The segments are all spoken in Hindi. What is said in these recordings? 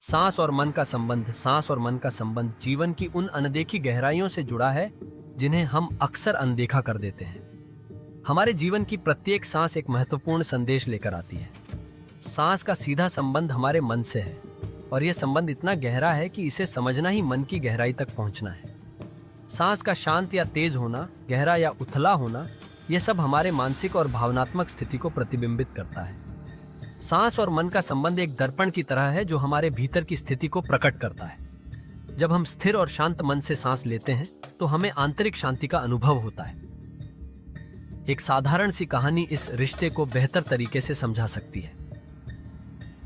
सांस और मन का संबंध। सांस और मन का संबंध जीवन की उन अनदेखी गहराइयों से जुड़ा है जिन्हें हम अक्सर अनदेखा कर देते हैं। हमारे जीवन की प्रत्येक सांस एक महत्वपूर्ण संदेश लेकर आती है। सांस का सीधा संबंध हमारे मन से है और यह संबंध इतना गहरा है कि इसे समझना ही मन की गहराई तक पहुंचना है। सांस का शांत या तेज होना, गहरा या उथला होना, यह सब हमारे मानसिक और भावनात्मक स्थिति को प्रतिबिंबित करता है। सांस और मन का संबंध एक दर्पण की तरह है जो हमारे भीतर की स्थिति को प्रकट करता है। जब हम स्थिर और शांत मन से सांस लेते हैं तो हमें आंतरिक शांति का अनुभव होता है। एक साधारण सी कहानी इस रिश्ते को बेहतर तरीके से समझा सकती है।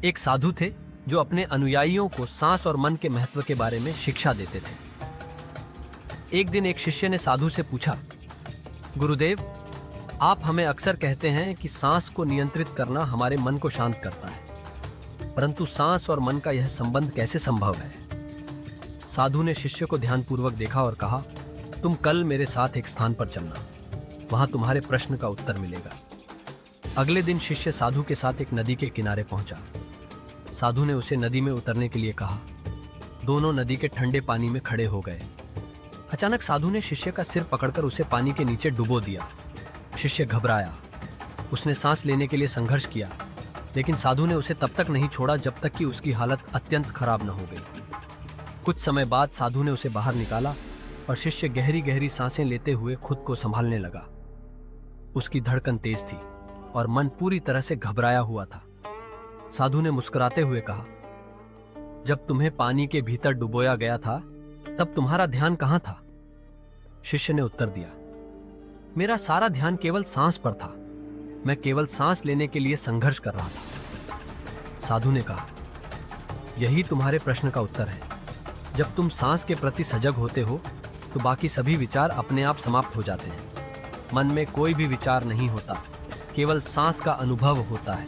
एक साधु थे जो अपने अनुयायियों को सांस और मन के महत्व के बारे में शिक्षा देते थे। एक दिन एक शिष्य ने साधु से पूछा, गुरुदेव, आप हमें अक्सर कहते हैं कि सांस को नियंत्रित करना हमारे मन को शांत करता है, परंतु सांस और मन का यह संबंध कैसे संभव है? साधु ने शिष्य को ध्यानपूर्वक देखा और कहा, तुम कल मेरे साथ एक स्थान पर चलना, वहां तुम्हारे प्रश्न का उत्तर मिलेगा। अगले दिन शिष्य साधु के साथ एक नदी के किनारे पहुंचा। साधु ने उसे नदी में उतरने के लिए कहा। दोनों नदी के ठंडे पानी में खड़े हो गए। अचानक साधु ने शिष्य का सिर पकड़कर उसे पानी के नीचे डुबो दिया। शिष्य घबराया। उसने सांस लेने के लिए संघर्ष किया, लेकिन साधु ने उसे तब तक नहीं छोड़ा जब तक कि उसकी हालत अत्यंत खराब न हो गई। कुछ समय बाद साधु ने उसे बाहर निकाला और शिष्य गहरी गहरी सांसें लेते हुए खुद को संभालने लगा। उसकी धड़कन तेज थी और मन पूरी तरह से घबराया हुआ था। साधु ने मुस्कुराते हुए कहा, जब तुम्हें पानी के भीतर डुबोया गया था तब तुम्हारा ध्यान कहां था? शिष्य ने उत्तर दिया, मेरा सारा ध्यान केवल सांस पर था। मैं केवल सांस लेने के लिए संघर्ष कर रहा था। साधु ने कहा, यही तुम्हारे प्रश्न का उत्तर है। जब तुम सांस के प्रति सजग होते हो तो बाकी सभी विचार अपने आप समाप्त हो जाते हैं। मन में कोई भी विचार नहीं होता, केवल सांस का अनुभव होता है।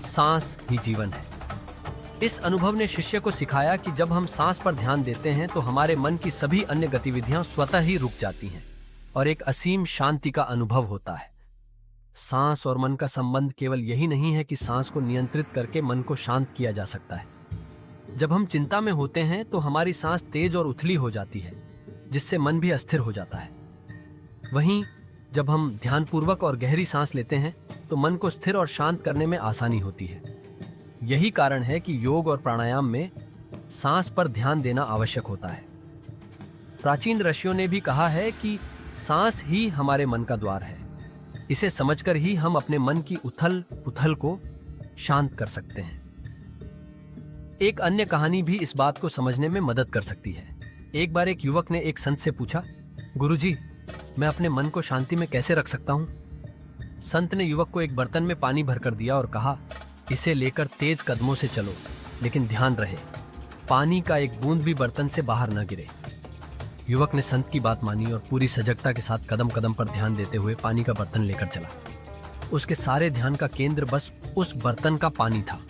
सांस ही जीवन है। इस अनुभव ने शिष्य को सिखाया कि जब हम सांस पर ध्यान देते हैं तो हमारे मन की सभी अन्य गतिविधियां स्वतः ही रुक जाती हैं और एक असीम शांति का अनुभव होता है। सांस और मन का संबंध केवल यही नहीं है कि सांस को नियंत्रित करके मन को शांत किया जा सकता है। जब हम चिंता में होते हैं तो हमारी सांस तेज और उथली हो जाती है, जिससे मन भी अस्थिर हो जाता है। वहीं जब हम ध्यानपूर्वक और गहरी सांस लेते हैं तो मन को स्थिर और शांत करने में आसानी होती है। यही कारण है कि योग और प्राणायाम में सांस पर ध्यान देना आवश्यक होता है। प्राचीन ऋषियों ने भी कहा है कि सांस ही हमारे मन का द्वार है। इसे समझकर ही हम अपने मन की उथल पुथल को शांत कर सकते हैं। एक अन्य कहानी भी इस बात को समझने में मदद कर सकती है। एक बार एक युवक ने एक संत से पूछा, गुरुजी, मैं अपने मन को शांति में कैसे रख सकता हूं? संत ने युवक को एक बर्तन में पानी भरकर दिया और कहा, इसे लेकर तेज कदमों से चलो, लेकिन ध्यान रहे पानी का एक बूंद भी बर्तन से बाहर न गिरे। युवक ने संत की बात मानी और पूरी सजगता के साथ कदम कदम पर ध्यान देते हुए पानी का बर्तन लेकर चला। उसके सारे ध्यान का केंद्र बस उस बर्तन का पानी था।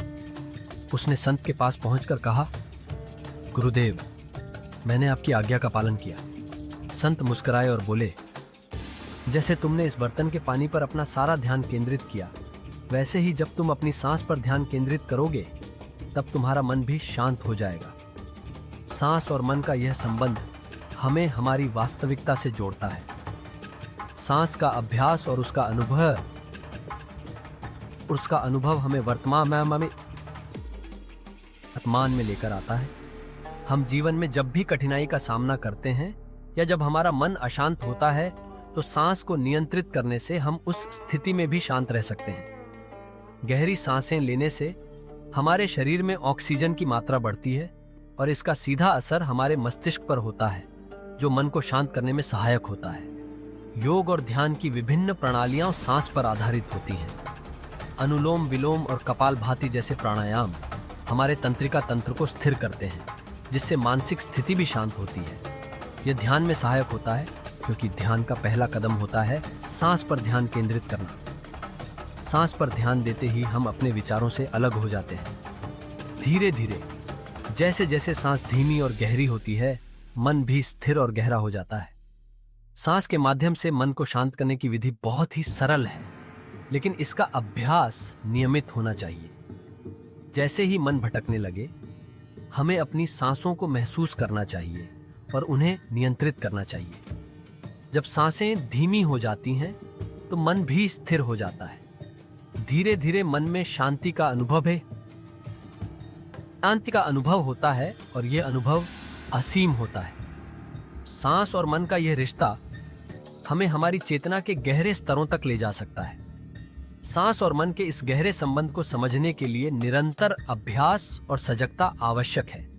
उसने संत के पास पहुंचकर कहा, गुरुदेव, मैंने आपकी आज्ञा का पालन किया। संत मुस्कुराए और बोले, जैसे तुमने इस बर्तन के पानी पर अपना सारा ध्यान केंद्रित किया, वैसे ही जब तुम अपनी सांस पर ध्यान केंद्रित करोगे तब तुम्हारा मन भी शांत हो जाएगा। सांस और मन का यह संबंध हमें हमारी वास्तविकता से जोड़ता है। सांस का अभ्यास और उसका अनुभव हमें वर्तमान में लेकर आता है। हम जीवन में जब भी कठिनाई का सामना करते हैं या जब हमारा मन अशांत होता है तो सांस को नियंत्रित करने से हम उस स्थिति में भी शांत रह सकते हैं। गहरी सांसें लेने से हमारे शरीर में ऑक्सीजन की मात्रा बढ़ती है और इसका सीधा असर हमारे मस्तिष्क पर होता है, जो मन को शांत करने में सहायक होता है। योग और ध्यान की विभिन्न प्रणालियां सांस पर आधारित होती हैं। अनुलोम विलोम और कपालभाति जैसे प्राणायाम हमारे तंत्रिका तंत्र को स्थिर करते हैं, जिससे मानसिक स्थिति भी शांत होती है। यह ध्यान में सहायक होता है क्योंकि ध्यान का पहला कदम होता है सांस पर ध्यान केंद्रित करना। सांस पर ध्यान देते ही हम अपने विचारों से अलग हो जाते हैं। धीरे धीरे जैसे जैसे सांस धीमी और गहरी होती है, मन भी स्थिर और गहरा हो जाता है। सांस के माध्यम से मन को शांत करने की विधि बहुत ही सरल है, लेकिन इसका अभ्यास नियमित होना चाहिए। जैसे ही मन भटकने लगे, हमें अपनी सांसों को महसूस करना चाहिए और उन्हें नियंत्रित करना चाहिए। जब सांसें धीमी हो जाती हैं तो मन भी स्थिर हो जाता है। धीरे धीरे मन में शांति का अनुभव होता है और यह अनुभव असीम होता है। सांस और मन का यह रिश्ता हमें हमारी चेतना के गहरे स्तरों तक ले जा सकता है। सांस और मन के इस गहरे संबंध को समझने के लिए निरंतर अभ्यास और सजगता आवश्यक है।